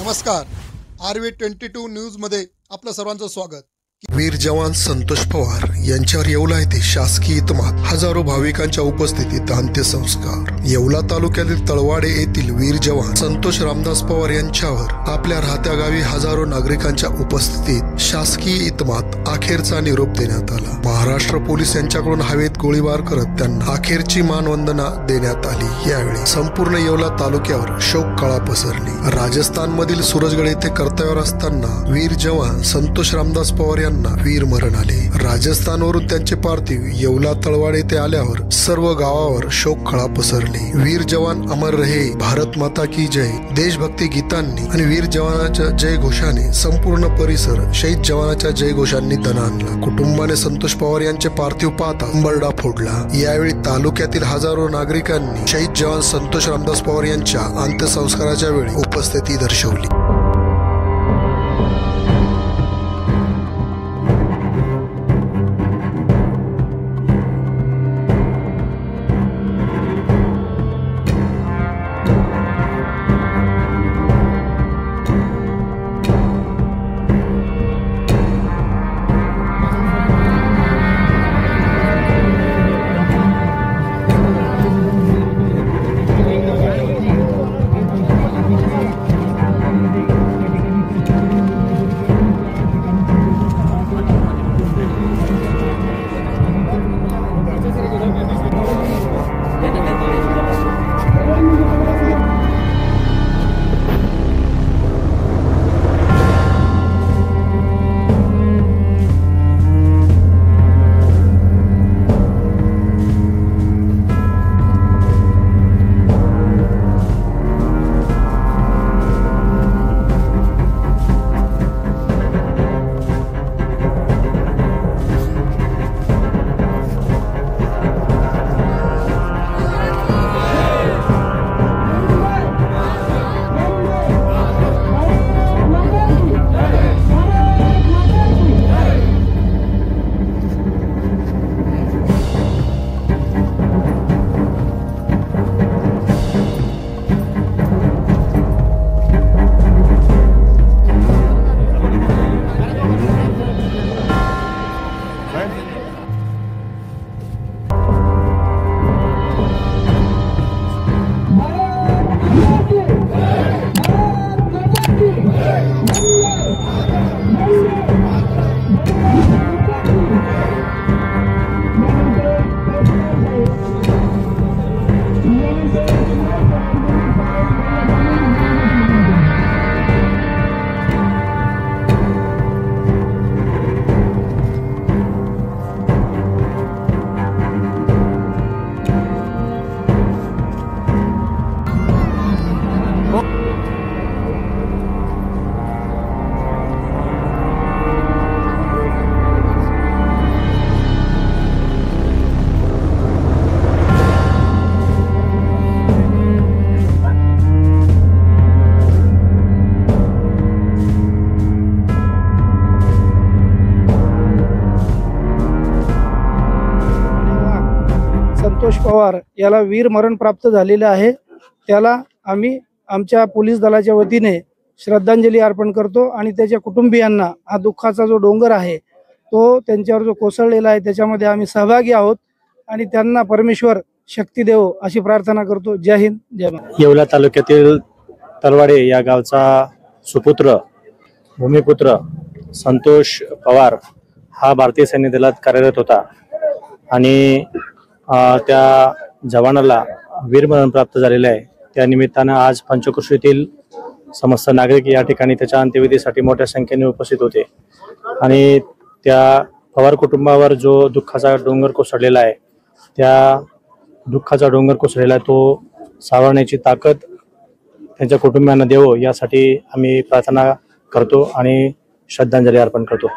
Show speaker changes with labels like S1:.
S1: नमस्कार, RV22 न्यूजमध्ये आपलं सर्वांचं स्वागत।
S2: वीर जवान संतोष पवार यांच्यावर येवला येथे शासकीय इतमात हजारो भाविकांच्या उपस्थितीत अंत्यसंस्कार। येवला तालुक्यातील तळवाडे येथील वीर जवान संतोष रामदास पवार यांच्यावर आपल्या राहत्या गावी हजारो नागरिकांच्या उपस्थितीत शासकीय इतमात अखेरचा निरोप देण्यात आला। महाराष्ट्र पोलीस यांच्याकडून हवेत गोळीबार करत त्यांना अखेरची मानवंदना देण्यात आली। यावेळी संपूर्ण येवला तालुक्यावर शोककळा पसरली। राजस्थान मधील सूरजगड येथे कर्तव्यावर असताना वीर जवान संतोष रामदास पवार यांना वीर मरण आले। राजस्थानवरून त्यांचे पार्थिव येवला तळवाडे येथे आल्यावर सर्व गावावर शोककळा पसरली। वीर जवान अमर रहे, भारत माता की जय, देशभक्ती गीतांनी आणि वीर जवानाच्या जय घोषाने संपूर्ण परिसर शहीद जवानाच्या जय घोषांनी दणाणला। कुटुंबाने संतोष पवार यांचे पार्थिव पाहता अंबरडा फोडला। यावेळी तालुक्यातील हजारो नागरिकांनी शहीद जवान संतोष रामदास पवार यांच्या अंत्यसंस्काराच्या वेळी उपस्थिती दर्शवली।
S3: संतोष पवार याला वीर मरण प्राप्त झालेले आहे। त्याला आम्ही आमच्या पोलीस दलाच्या वतीने श्रद्धांजली अर्पण करतो आणि त्याच्या कुटुंबियांना हा दुःखाचा जो डोंगर आहे तो त्यांच्यावर जो कोसळलेला आहे त्याच्यामध्ये आम्ही सहभागी आहोत आणि त्यांना परमेश्वर शक्ती देवो अशी प्रार्थना करतो। जय हिंद, जय महाराष्ट्र।
S4: येवला तालुक्यातील तलवाडे या गावचा सुपुत्र भूमिपुत्र संतोष पवार हा भारतीय सैन्य दलात कार्यरत होता आणि त्या जवानाला वीरमरण प्राप्त झालेले आहे। त्या निमित्तानं आज पंचक्रोशीतील समस्त नागरिक या ठिकाणी त्याच्या अंत्यविधीसाठी मोठ्या संख्येने उपस्थित होते आणि त्या पवार कुटुंबावर जो दुःखाचा डोंगर कोसळलेला आहे त्या दुःखाचा डोंगर कोसळलेला तो सावरण्याची ताकद त्यांच्या कुटुंबियांना देवो यासाठी आम्ही प्रार्थना करतो आणि श्रद्धांजली अर्पण करतो।